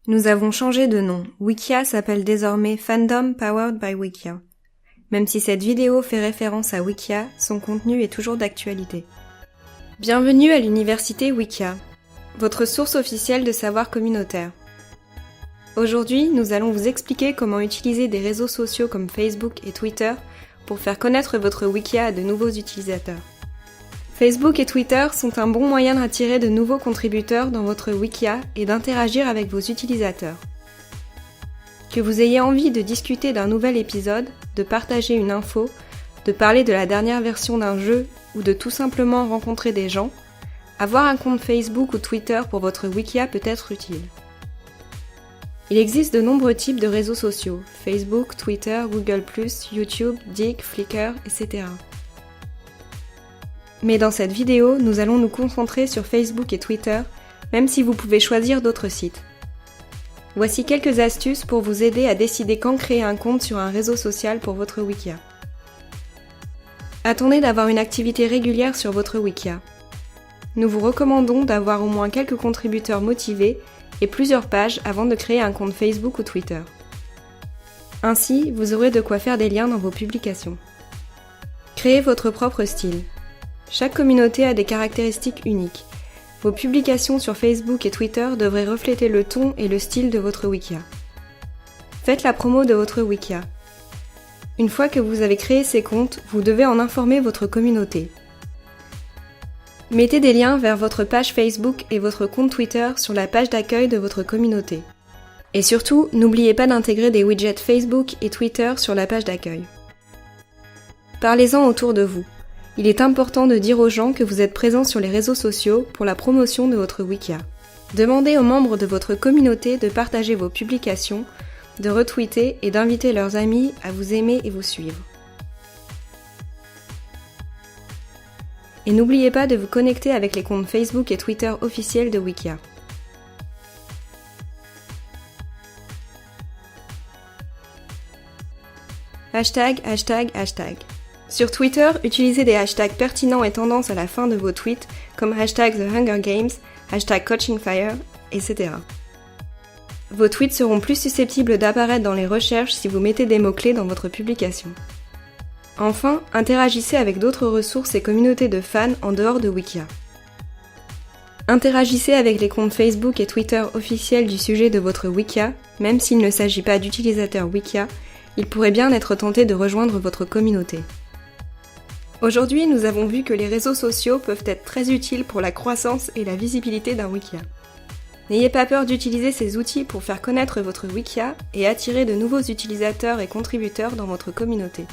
Nous avons changé de nom. Wikia s'appelle désormais Fandom Powered by Wikia. Même si cette vidéo fait référence à Wikia, son contenu est toujours d'actualité. Bienvenue à l'université Wikia, votre source officielle de savoir communautaire. Aujourd'hui, nous allons vous expliquer comment utiliser des réseaux sociaux comme Facebook et Twitter pour faire connaître votre Wikia à de nouveaux utilisateurs. Facebook et Twitter sont un bon moyen d'attirer de nouveaux contributeurs dans votre Wikia et d'interagir avec vos utilisateurs. Que vous ayez envie de discuter d'un nouvel épisode, de partager une info, de parler de la dernière version d'un jeu ou de tout simplement rencontrer des gens, avoir un compte Facebook ou Twitter pour votre Wikia peut être utile. Il existe de nombreux types de réseaux sociaux, Facebook, Twitter, Google+, YouTube, Digg, Flickr, etc. Mais dans cette vidéo, nous allons nous concentrer sur Facebook et Twitter, même si vous pouvez choisir d'autres sites. Voici quelques astuces pour vous aider à décider quand créer un compte sur un réseau social pour votre Wikia. Attendez d'avoir une activité régulière sur votre Wikia. Nous vous recommandons d'avoir au moins quelques contributeurs motivés et plusieurs pages avant de créer un compte Facebook ou Twitter. Ainsi, vous aurez de quoi faire des liens dans vos publications. Créez votre propre style. Chaque communauté a des caractéristiques uniques. Vos publications sur Facebook et Twitter devraient refléter le ton et le style de votre Wikia. Faites la promo de votre Wikia. Une fois que vous avez créé ces comptes, vous devez en informer votre communauté. Mettez des liens vers votre page Facebook et votre compte Twitter sur la page d'accueil de votre communauté. Et surtout, n'oubliez pas d'intégrer des widgets Facebook et Twitter sur la page d'accueil. Parlez-en autour de vous. Il est important de dire aux gens que vous êtes présents sur les réseaux sociaux pour la promotion de votre Wikia. Demandez aux membres de votre communauté de partager vos publications, de retweeter et d'inviter leurs amis à vous aimer et vous suivre. Et n'oubliez pas de vous connecter avec les comptes Facebook et Twitter officiels de Wikia. Hashtag. Sur Twitter, utilisez des hashtags pertinents et tendances à la fin de vos tweets comme hashtag The Hunger Games, hashtag Coaching Fire, etc. Vos tweets seront plus susceptibles d'apparaître dans les recherches si vous mettez des mots-clés dans votre publication. Enfin, interagissez avec d'autres ressources et communautés de fans en dehors de Wikia. Interagissez avec les comptes Facebook et Twitter officiels du sujet de votre Wikia, même s'il ne s'agit pas d'utilisateurs Wikia, il pourrait bien être tenté de rejoindre votre communauté. Aujourd'hui, nous avons vu que les réseaux sociaux peuvent être très utiles pour la croissance et la visibilité d'un Wikia. N'ayez pas peur d'utiliser ces outils pour faire connaître votre Wikia et attirer de nouveaux utilisateurs et contributeurs dans votre communauté.